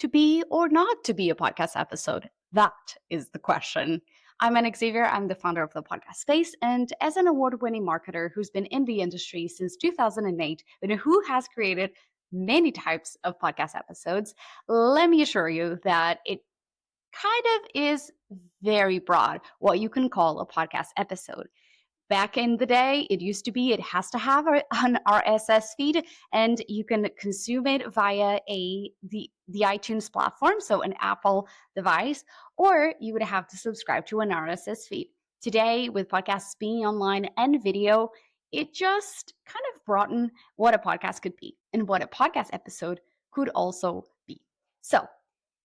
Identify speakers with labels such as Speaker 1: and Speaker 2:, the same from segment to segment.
Speaker 1: to be or not to be a podcast episode? That is the question. I'm Anna Xavier. I'm the founder of the podcast space. And as an award winning marketer who's been in the industry since 2008 and who has created many types of podcast episodes, let me assure you that it kind of is very broad what you can call a podcast episode. Back in the day, it used to be it has to have an RSS feed, and you can consume it via the iTunes platform, so an Apple device, or you would have to subscribe to an RSS feed. Today, with podcasts being online and video, it just kind of broadened what a podcast could be and what a podcast episode could also be. So,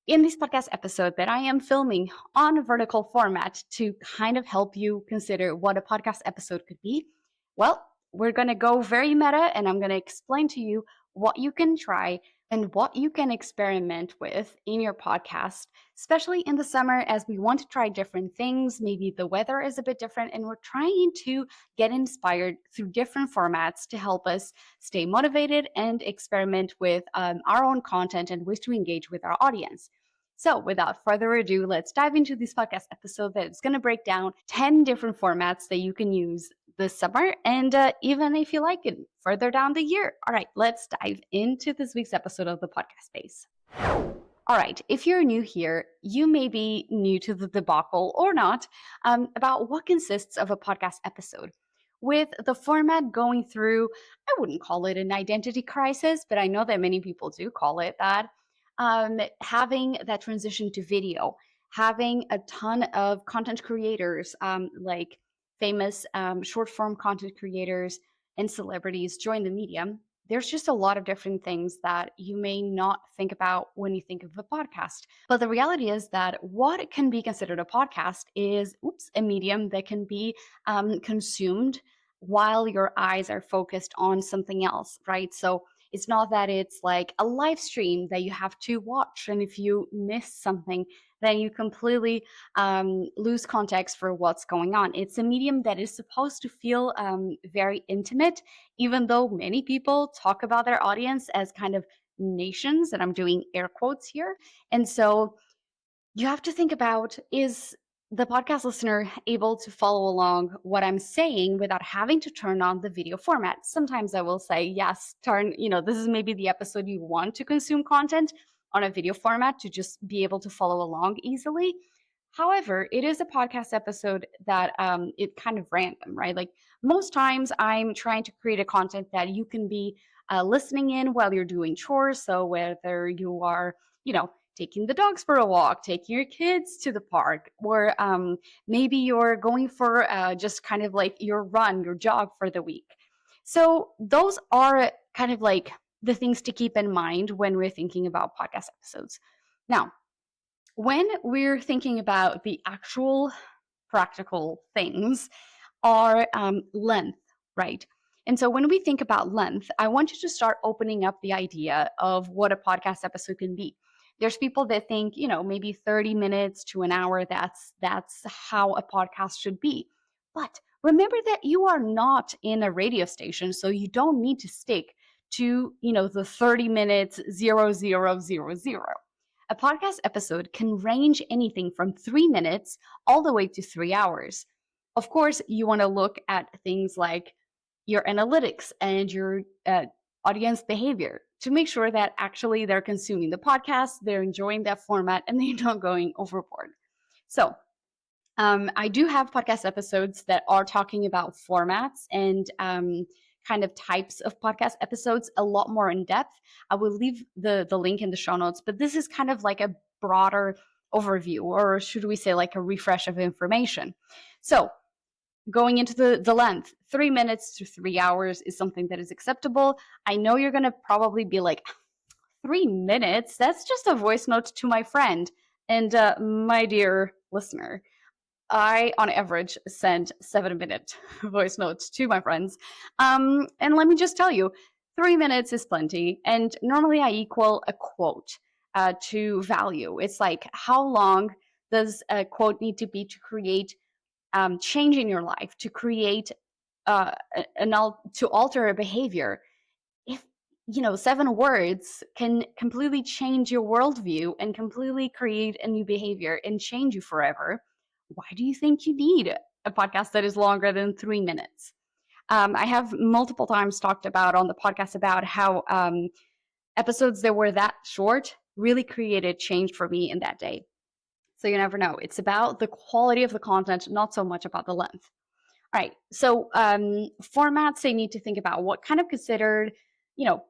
Speaker 1: in this podcast episode that I am filming on a vertical format to kind of help you consider what a podcast episode could be, well, we're going to go very meta and I'm going to explain to you what you can try and what you can experiment with in your podcast, especially in the summer as we want to try different things. Maybe the weather is a bit different and we're trying to get inspired through different formats to help us stay motivated and experiment with our own content and ways to engage with our audience. So without further ado, let's dive into this podcast episode that is going to break down 10 different formats that you can use this summer and even if you like it further down the year. All right, let's dive into this week's episode of the podcast space. All right, if you're new here, you may be new to the debacle or not about what consists of a podcast episode. With the format going through, I wouldn't call it an identity crisis, but I know that many people do call it that. Having that transition to video, having a ton of content creators like famous short form content creators and celebrities join the medium. There's just a lot of different things that you may not think about when you think of a podcast. But the reality is that what can be considered a podcast is a medium that can be consumed while your eyes are focused on something else, right? So it's not that it's like a live stream that you have to watch. And if you miss something, then you completely lose context for what's going on. It's a medium that is supposed to feel very intimate, even though many people talk about their audience as kind of nations, and I'm doing air quotes here. And so you have to think about, is the podcast listener able to follow along what I'm saying without having to turn on the video format? Sometimes I will say, yes, this is maybe the episode you want to consume content on a video format to just be able to follow along easily. However, it is a podcast episode that it kind of random, right? Like most times I'm trying to create a content that you can be listening in while you're doing chores. So whether you are, taking the dogs for a walk, taking your kids to the park, or maybe you're going for just kind of like your jog for the week. So those are kind of like the things to keep in mind when we're thinking about podcast episodes. Now, when we're thinking about the actual practical things are length, right? And so when we think about length, I want you to start opening up the idea of what a podcast episode can be. There's people that think, maybe 30 minutes to an hour, that's how a podcast should be. But remember that you are not in a radio station, so you don't need to stick to, the 30 minutes 0000. A podcast episode can range anything from 3 minutes all the way to 3 hours. Of course, you want to look at things like your analytics and your audience behavior to make sure that actually they're consuming the podcast, they're enjoying that format, and they're not going overboard. So I do have podcast episodes that are talking about formats and kind of types of podcast episodes a lot more in depth. I will leave the link in the show notes, but this is kind of like a broader overview, or should we say like a refresh of information. So going into the length, 3 minutes to 3 hours is something that is acceptable. I know you're going to probably be like, 3 minutes? That's just a voice note to my friend. And my dear listener, I, on average, send 7-minute voice notes to my friends. And let me just tell you, 3 minutes is plenty. And normally I equal a quote to value. It's like, how long does a quote need to be to create change in your life, to create to alter a behavior? 7 words can completely change your worldview and completely create a new behavior and change you forever. Why do you think you need a podcast that is longer than 3 minutes? I have multiple times talked about on the podcast about how episodes that were that short really created change for me in that day. So you never know. It's about the quality of the content, not so much about the length. All right. So formats they need to think about what kind of considered, you know,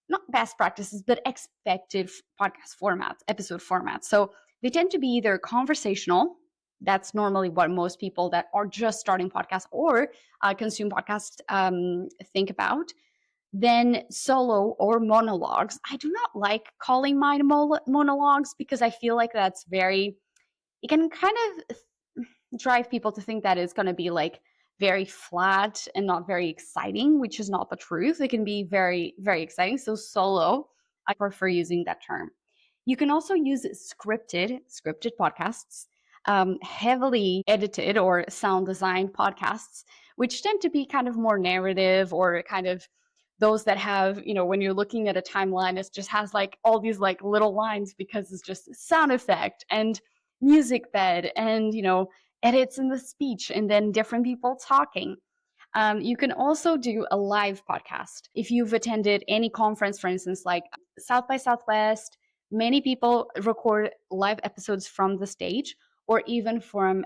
Speaker 1: not best practices, but expected podcast formats, episode formats. So they tend to be either conversational. That's normally what most people that are just starting podcasts or consume podcasts think about. Then solo or monologues. I do not like calling mine monologues because I feel like that's it can kind of drive people to think that it's going to be like very flat and not very exciting, which is not the truth. It can be very, very exciting. So solo, I prefer using that term. You can also use scripted podcasts, heavily edited or sound designed podcasts, which tend to be kind of more narrative or kind of those that have, when you're looking at a timeline, it just has like all these like little lines because it's just sound effect and music bed and, edits in the speech and then different people talking. You can also do a live podcast. If you've attended any conference, for instance, like South by Southwest, many people record live episodes from the stage or even from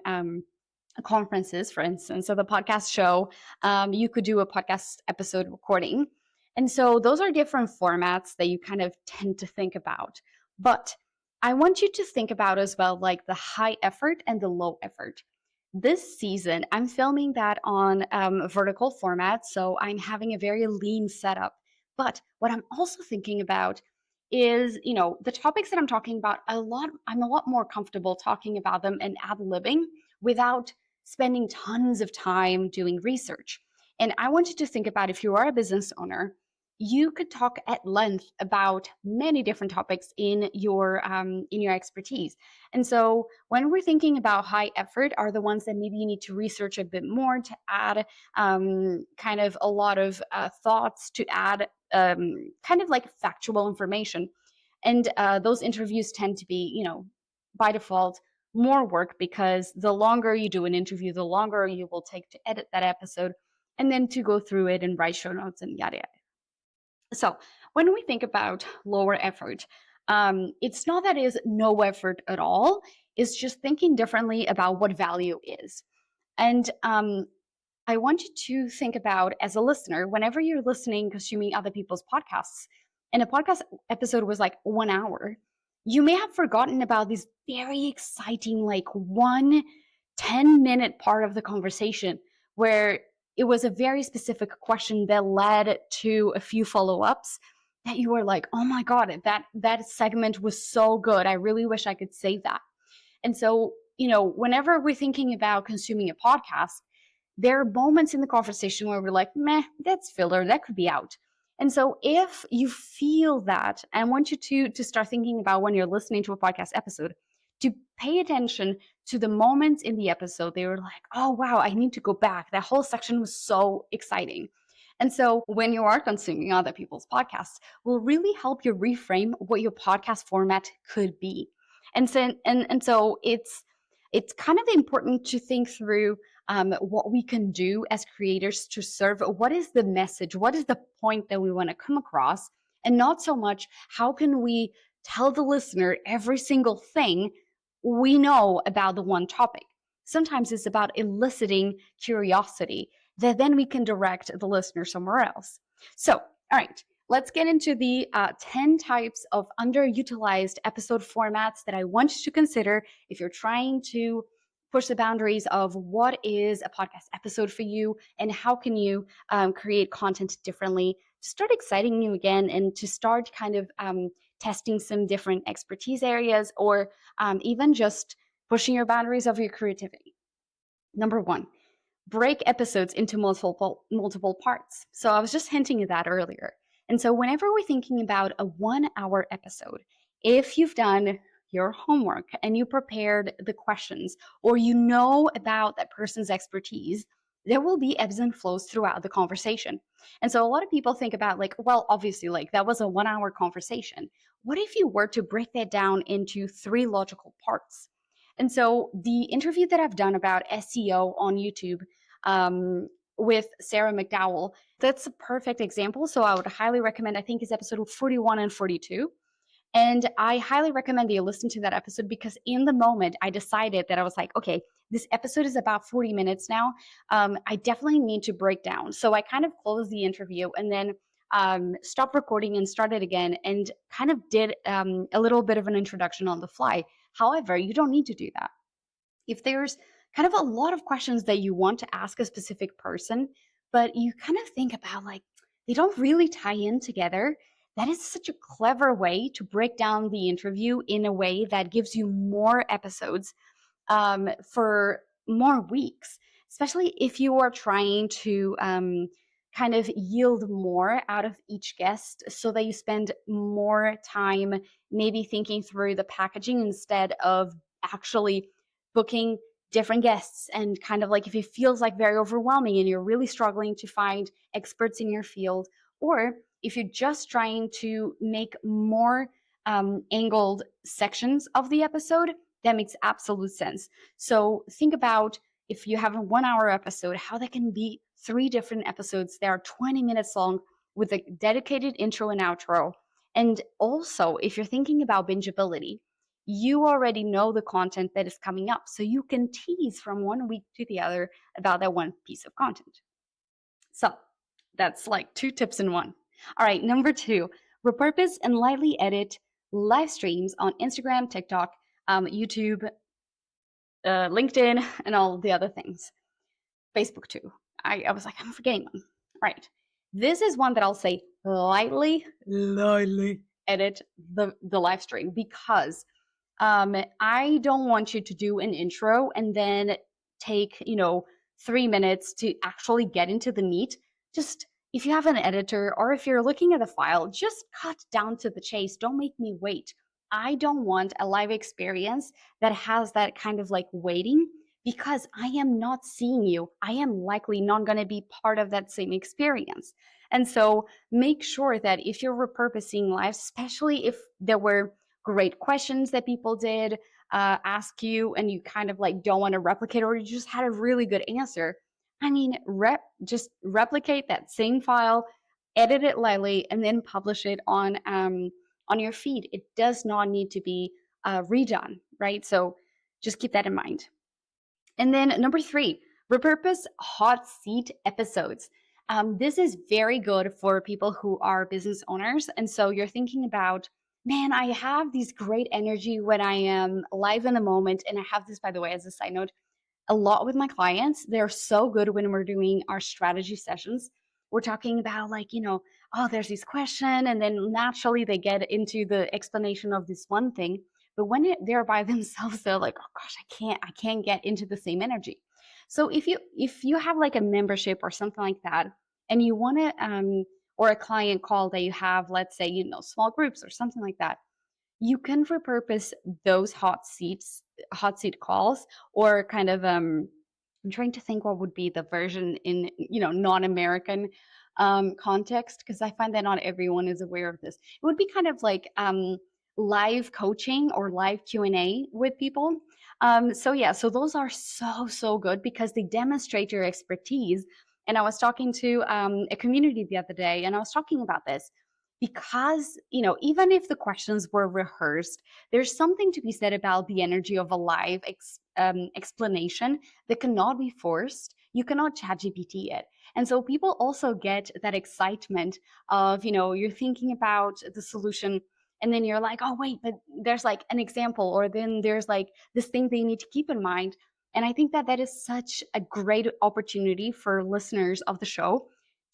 Speaker 1: conferences, for instance. So the podcast show, you could do a podcast episode recording. And so those are different formats that you kind of tend to think about. But I want you to think about as well, like the high effort and the low effort. This season, I'm filming that on vertical format, so I'm having a very lean setup. But what I'm also thinking about is, the topics that I'm talking about, I'm a lot more comfortable talking about them and ad-libbing without spending tons of time doing research. And I want you to think about if you are a business owner, you could talk at length about many different topics in your expertise. And so when we're thinking about high effort are the ones that maybe you need to research a bit more to add kind of a lot of thoughts, to add kind of like factual information. And those interviews tend to be, by default, more work because the longer you do an interview, the longer you will take to edit that episode and then to go through it and write show notes and yada yada. So when we think about lower effort, it's not that it is no effort at all. It's just thinking differently about what value is. And I want you to think about, as a listener, whenever you're listening, consuming other people's podcasts, and a podcast episode was like 1 hour, you may have forgotten about this very exciting, like 10-minute part of the conversation where it was a very specific question that led to a few follow-ups that you were like, oh my God, that segment was so good. I really wish I could save that. And so, whenever we're thinking about consuming a podcast, there are moments in the conversation where we're like, meh, that's filler, that could be out. And so if you feel that, I want you to start thinking about when you're listening to a podcast episode, to pay attention to the moments in the episode they were like, oh, wow, I need to go back. That whole section was so exciting. And so when you are consuming other people's podcasts, will really help you reframe what your podcast format could be. And so it's kind of important to think through what we can do as creators to serve. What is the message? What is the point that we want to come across? And not so much how can we tell the listener every single thing we know about the one topic. Sometimes it's about eliciting curiosity that then we can direct the listener somewhere else. So, all right, let's get into the 10 types of underutilized episode formats that I want you to consider if you're trying to push the boundaries of what is a podcast episode for you and how can you create content differently to start exciting you again and to start kind of testing some different expertise areas or even just pushing your boundaries of your creativity. Number 1, break episodes into multiple parts. So I was just hinting at that earlier. And so whenever we're thinking about a 1-hour episode, if you've done your homework and you prepared the questions or you know about that person's expertise, there will be ebbs and flows throughout the conversation. And so a lot of people think about like, well, obviously, like that was a 1 hour conversation. What if you were to break that down into three logical parts? And so the interview that I've done about SEO on YouTube um, with Sarah McDowell, that's a perfect example. So I would highly recommend, I think it's episode 41 and 42. And I highly recommend that you listen to that episode because in the moment I decided that I was like, okay, this episode is about 40 minutes now. I definitely need to break down. So I kind of closed the interview and then stopped recording and started again and kind of did a little bit of an introduction on the fly. However, you don't need to do that. If there's kind of a lot of questions that you want to ask a specific person, but you kind of think about like they don't really tie in together, that is such a clever way to break down the interview in a way that gives you more episodes for more weeks, especially if you are trying to kind of yield more out of each guest so that you spend more time maybe thinking through the packaging instead of actually booking different guests. And kind of like if it feels like very overwhelming and you're really struggling to find experts in your field, or if you're just trying to make more angled sections of the episode, that makes absolute sense. So think about if you have a 1 hour episode, how that can be three different episodes that are 20 minutes long with a dedicated intro and outro. And also, if you're thinking about bingeability, you already know the content that is coming up. So you can tease from 1 week to the other about that one piece of content. So that's like 2 tips in one. All right, number 2, repurpose and lightly edit live streams on Instagram, TikTok, YouTube, LinkedIn, and all the other things. Facebook too. I was like, I'm forgetting one. Right. This is one that I'll say lightly edit the live stream because I don't want you to do an intro and then take, 3 minutes to actually get into the meat. Just if you have an editor or if you're looking at a file, just cut down to the chase. Don't make me wait. I don't want a live experience that has that kind of like waiting because I am not seeing you. I am likely not going to be part of that same experience. And so make sure that if you're repurposing live, especially if there were great questions that people did ask you and you kind of like don't want to replicate or you just had a really good answer, I mean, just replicate that same file, edit it lightly, and then publish it on your feed. It does not need to be redone, right? So just keep that in mind. And then number 3, repurpose hot seat episodes. This is very good for people who are business owners. And so you're thinking about, man, I have this great energy when I am live in the moment. And I have this, by the way, as a side note, a lot with my clients. They're so good when we're doing our strategy sessions. We're talking about like, oh, there's this question. And then naturally they get into the explanation of this one thing. But when they're by themselves, they're like, oh gosh, I can't get into the same energy. So if you have like a membership or something like that, and you want to, or a client call that you have, let's say, small groups or something like that, you can repurpose those hot seat calls, or kind of I'm trying to think what would be the version in non-American context, because I find that not everyone is aware of this. It would be kind of like live coaching or live Q&A with people. So those are so good because they demonstrate your expertise. And I was talking to a community the other day, and I was talking about this because even if the questions were rehearsed, there's something to be said about the energy of a live explanation that cannot be forced. You cannot chat GPT it. And so people also get that excitement of, you're thinking about the solution and then you're like, oh, wait, but there's like an example, or then there's like this thing they need to keep in mind. And I think that that is such a great opportunity for listeners of the show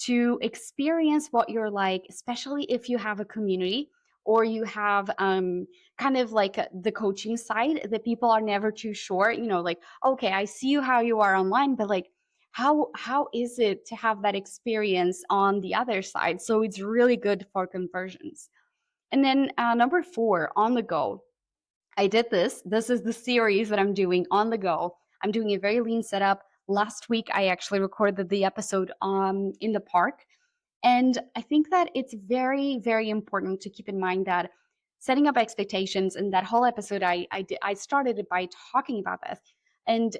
Speaker 1: to experience what you're like, especially if you have a community or you have kind of like the coaching side that people are never too sure, like, okay, I see you how you are online, but like, how is it to have that experience on the other side? So it's really good for conversions. And then number 4, on the go. I did this. This is the series that I'm doing on the go. I'm doing a very lean setup, last week I actually recorded the episode in the park. And I think that it's very, very important to keep in mind that setting up expectations, and that whole episode I started it by talking about this. And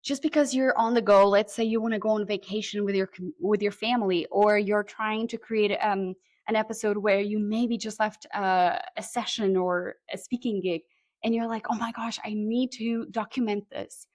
Speaker 1: just because you're on the go, let's say you want to go on vacation with your family, or you're trying to create an episode where you maybe just left a session or a speaking gig, and you're like, oh my gosh, I need to document this.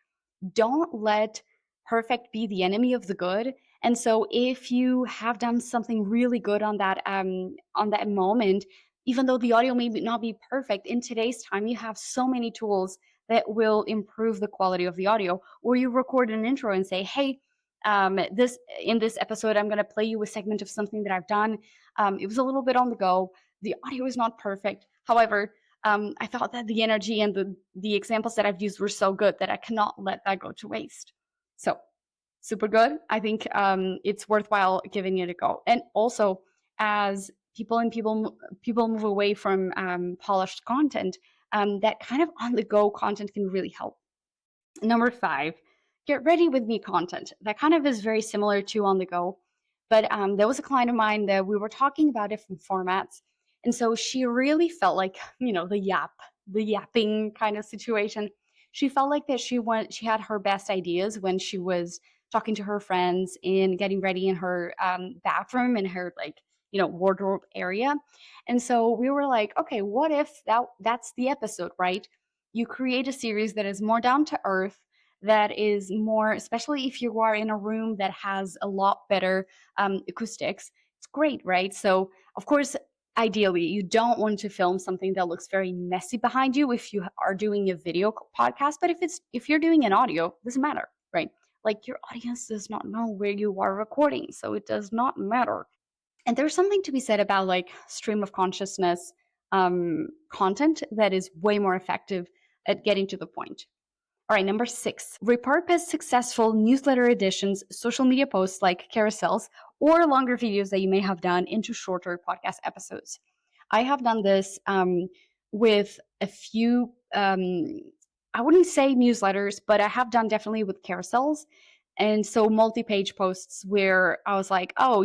Speaker 1: Don't let perfect be the enemy of the good. And so if you have done something really good on that moment, even though the audio may not be perfect, in today's time you have so many tools that will improve the quality of the audio. Or you record an intro and say, hey, this in this episode I'm going to play you a segment of something that I've done. It was a little bit on the go, the audio is not perfect, however, I thought that the energy and the examples that I've used were so good that I cannot let that go to waste. So super good. I think it's worthwhile giving it a go. And also, as people move away from polished content, that kind of on the go content can really help. Number 5, get ready with me content. That kind of is very similar to on the go, but there was a client of mine that we were talking about different formats, and so she really felt like the yapping kind of situation. She felt like that she had her best ideas when she was talking to her friends and getting ready in her bathroom, in her wardrobe area. And so we were like, okay, what if that's the episode, right? You create a series that is more down to earth, that is more, especially if you are in a room that has a lot better acoustics. It's great, right? So of course, ideally you don't want to film something that looks very messy behind you if you are doing a video podcast. But if you're doing an audio, it doesn't matter, right? Like, your audience does not know where you are recording, so it does not matter. And there's something to be said about like stream of consciousness content that is way more effective at getting to the point. All right, number 6, repurpose successful newsletter editions, social media posts like carousels, or longer videos that you may have done into shorter podcast episodes. I have done this with a few, I wouldn't say newsletters, but I have done definitely with carousels. And so multi-page posts where I was like, oh,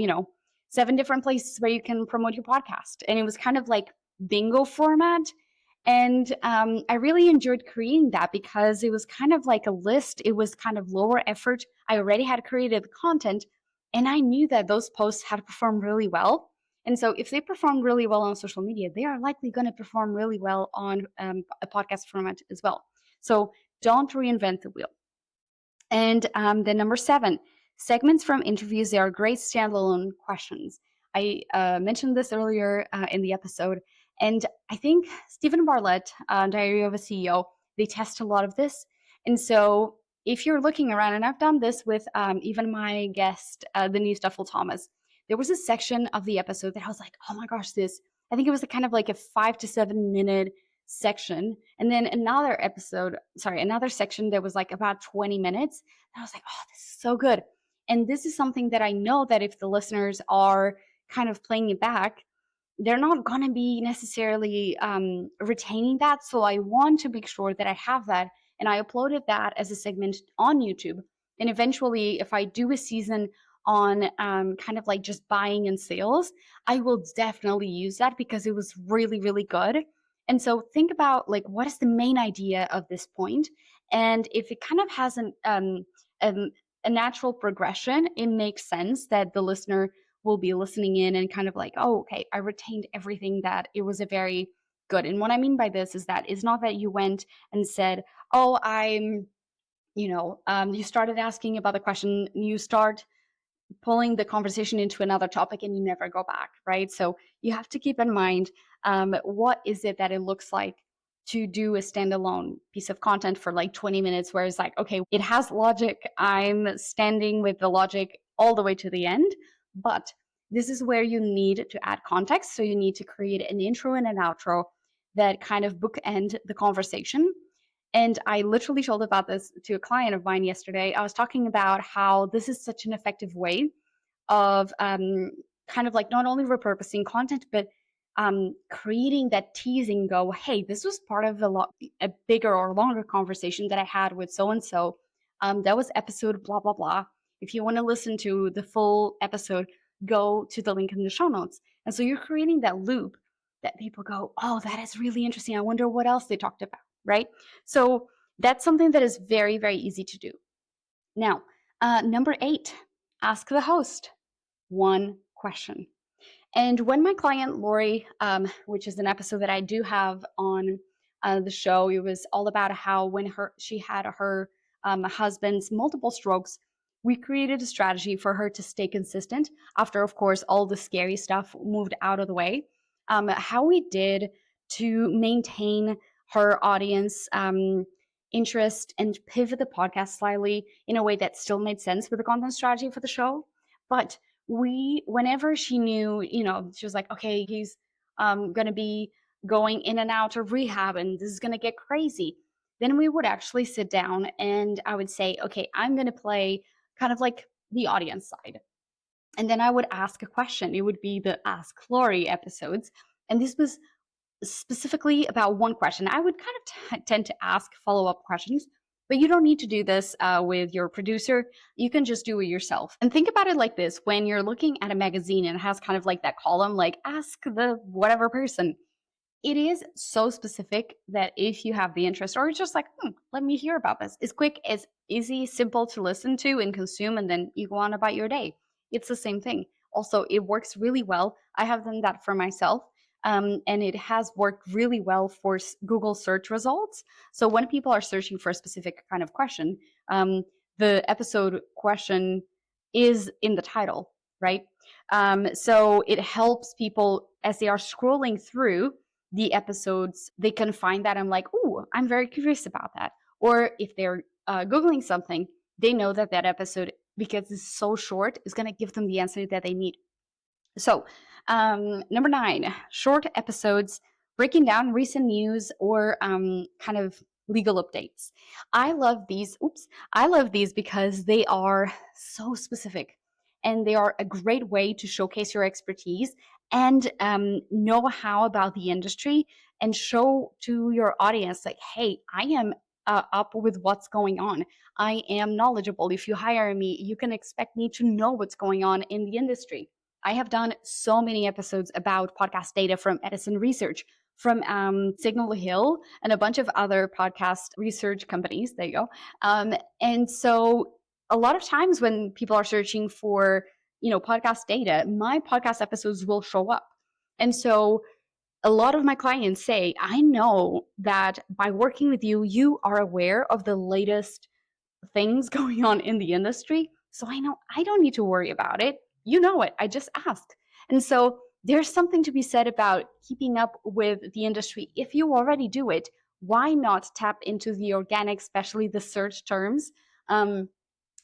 Speaker 1: 7 different places where you can promote your podcast. And it was kind of like bingo format. And I really enjoyed creating that because it was kind of like a list. It was kind of lower effort. I already had created the content, and I knew that those posts had performed really well. And so if they perform really well on social media, they are likely going to perform really well on a podcast format as well. So don't reinvent the wheel. And then number 7, segments from interviews. They are great standalone questions. I mentioned this earlier in the episode, and I think Stephen Bartlett, Diary of a CEO, they test a lot of this. And so if you're looking around, and I've done this with even my guest, the new Stuffle Thomas, there was a section of the episode that I was like, oh my gosh, I think it was kind of like a 5 to 7 minute section, and then another section that was like about 20 minutes. And I was like, oh, this is so good. And this is something that I know that if the listeners are kind of playing it back, they're not going to be necessarily retaining that. So I want to make sure that I have that, and I uploaded that as a segment on YouTube. And eventually, if I do a season on kind of like just buying and sales, I will definitely use that because it was really, really good. And so think about like, what is the main idea of this point? And if it kind of has a natural progression, it makes sense that the listener will be listening in and kind of like, oh, okay, I retained everything, that it was a very good. And what I mean by this is that it's not that you went and said, oh, you started asking about the question, you start pulling the conversation into another topic and you never go back, right? So you have to keep in mind what is it that it looks like to do a standalone piece of content for like 20 minutes, where it's like, okay, it has logic. I'm standing with the logic all the way to the end, but this is where you need to add context. So you need to create an intro and an outro that kind of bookend the conversation. And I literally told about this to a client of mine yesterday. I was talking about how this is such an effective way of kind of like not only repurposing content, but creating that teasing, go, hey, this was part of a bigger or longer conversation that I had with so and so That was episode blah, blah, blah. If you want to listen to the full episode, go to the link in the show notes. And so you're creating that loop that people go, oh, that is really interesting. I wonder what else they talked about, right? So that's something that is very, very easy to do. Now, number 8, ask the host one question. And when my client Lori, which is an episode that I do have on the show, it was all about how when she had her husband's multiple strokes, we created a strategy for her to stay consistent after, of course, all the scary stuff moved out of the way. How we did to maintain her audience interest and pivot the podcast slightly in a way that still made sense with the content strategy for the show. But whenever she knew, she was like, okay, he's going to be going in and out of rehab and this is going to get crazy, then we would actually sit down and I would say, okay, I'm going to play kind of like the audience side. And then I would ask a question. It would be the Ask Lori episodes. And this was specifically about one question. I would kind of tend to ask follow-up questions, but you don't need to do this with your producer. You can just do it yourself. And think about it like this. When you're looking at a magazine and it has kind of like that column, like ask the whatever person, it is so specific that if you have the interest or it's just like, let me hear about this. It's quick, it's easy, simple to listen to and consume, and then you go on about your day. It's the same thing. Also, it works really well. I have done that for myself. And it has worked really well for Google search results. So when people are searching for a specific kind of question, the episode question is in the title, right? So it helps people as they are scrolling through the episodes, they can find that. I'm like, oh, I'm very curious about that. Or if they're Googling something, they know that that episode, because it's so short, is going to give them the answer that they need. So, number 9, short episodes breaking down recent news or kind of legal updates. I love these. I love these because they are so specific and they are a great way to showcase your expertise and know-how about the industry and show to your audience like, hey, I am up with what's going on. I am knowledgeable. If you hire me, you can expect me to know what's going on in the industry. I have done so many episodes about podcast data from Edison Research, from Signal Hill, and a bunch of other podcast research companies. There you go. And so a lot of times when people are searching for, podcast data, my podcast episodes will show up. And so a lot of my clients say, I know that by working with you, you are aware of the latest things going on in the industry. So I know I don't need to worry about it. You know it. I just asked. And so there's something to be said about keeping up with the industry. If you already do it, why not tap into the organic, especially the search terms?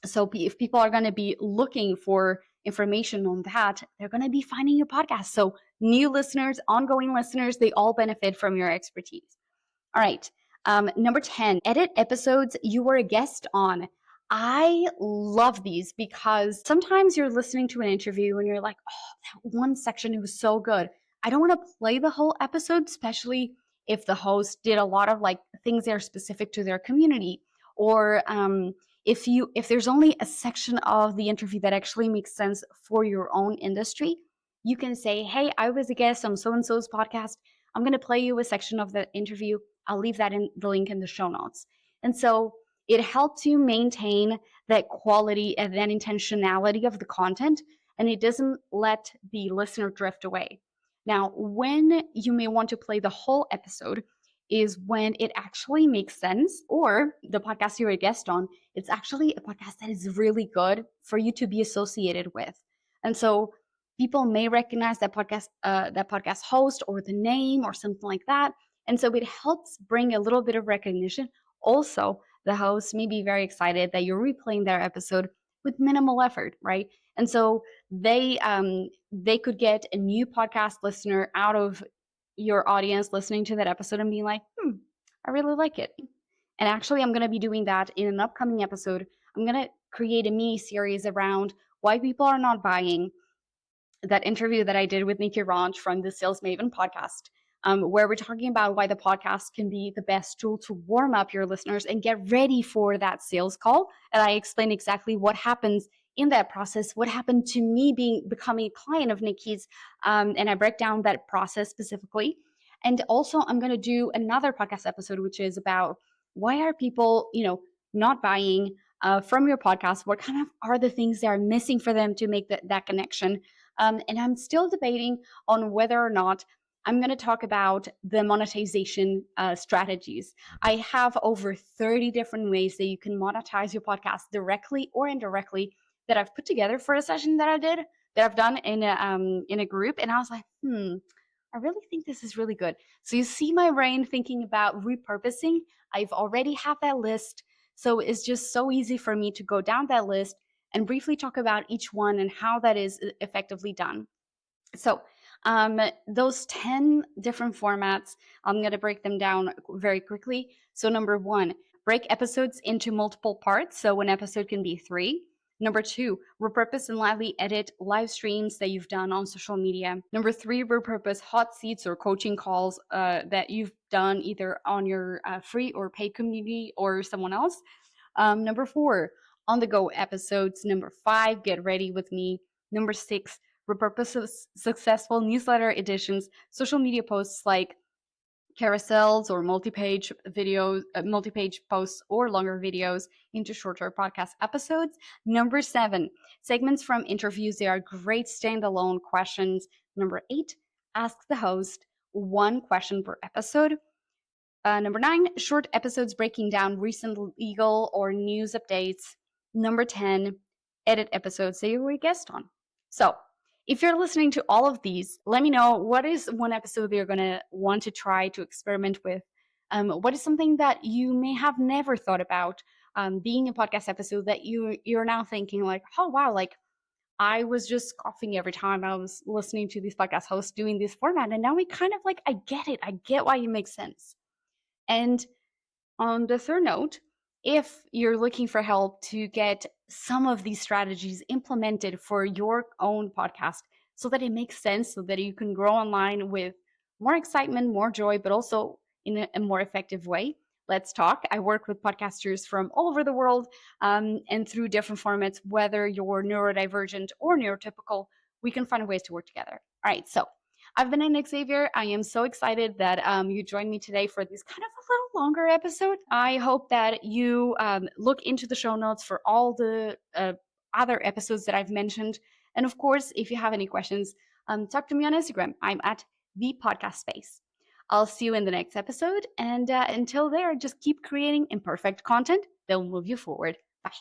Speaker 1: So if people are going to be looking for information on that, they're going to be finding your podcast. So new listeners, ongoing listeners, they all benefit from your expertise. All right. Number 10, edit episodes you were a guest on. I love these because sometimes you're listening to an interview and you're like, oh, that one section, it was so good. I don't want to play the whole episode, especially if the host did a lot of like things that are specific to their community, or if there's only a section of the interview that actually makes sense for your own industry, you can say, hey, I was a guest on so-and-so's podcast. I'm going to play you a section of the interview. I'll leave that in the link in the show notes. And so it helps you maintain that quality and that intentionality of the content, and it doesn't let the listener drift away. Now, when you may want to play the whole episode is when it actually makes sense, or the podcast you're a guest on, it's actually a podcast that is really good for you to be associated with. And so people may recognize that podcast host or the name or something like that. And so it helps bring a little bit of recognition. Also, the host may be very excited that you're replaying their episode with minimal effort, right? And so they could get a new podcast listener out of your audience listening to that episode and being like, I really like it. And actually, I'm going to be doing that in an upcoming episode. I'm going to create a mini series around why people are not buying, that interview that I did with Nikki Ranch from the Sales Maven podcast. where we're talking about why the podcast can be the best tool to warm up your listeners and get ready for that sales call. And I explain exactly what happens in that process, what happened to me becoming a client of Nikki's, and I break down that process specifically. And also, I'm going to do another podcast episode, which is about why are people, not buying from your podcast? What kind of are the things that are missing for them to make that connection? And I'm still debating on whether or not I'm going to talk about the monetization strategies. I have over 30 different ways that you can monetize your podcast directly or indirectly that I've put together for a session that I've done in a group, and I was like, I really think this is really good. So you see my brain thinking about repurposing. I've already have that list, so it's just so easy for me to go down that list and briefly talk about each one and how that is effectively done. So those 10 different formats, I'm going to break them down very quickly. So number one, break episodes into multiple parts. So an episode can be 3. Number 2, repurpose and lively edit live streams that you've done on social media. Number 3, repurpose hot seats or coaching calls that you've done either on your free or paid community or someone else. Number 4, on the go episodes. Number 5, get ready with me. Number 6, repurpose successful newsletter editions, social media posts like carousels or multi-page videos, multi-page posts or longer videos into shorter podcast episodes. Number 7, segments from interviews. They are great standalone questions. Number 8, ask the host 1 question per episode. Number 9, short episodes breaking down recent legal or news updates. Number 10, edit episodes that you were a guest on. So if you're listening to all of these, let me know what is one episode that you're going to want to try to experiment with. What is something that you may have never thought about being a podcast episode that you're now thinking like, oh, wow, like I was just coughing every time I was listening to these podcast hosts doing this format. And now we kind of like, I get it. I get why it makes sense. And on the third note, if you're looking for help to get some of these strategies implemented for your own podcast so that it makes sense, so that you can grow online with more excitement, more joy, but also in a more effective way, let's talk. I work with podcasters from all over the world and through different formats, whether you're neurodivergent or neurotypical, we can find ways to work together. All right, so I've been Nick Xavier. I am so excited that you joined me today for this kind of a little longer episode. I hope that you look into the show notes for all the other episodes that I've mentioned. And of course, if you have any questions, talk to me on Instagram. I'm at thepodcastspace. I'll see you in the next episode. And until there, just keep creating imperfect content that will move you forward. Bye.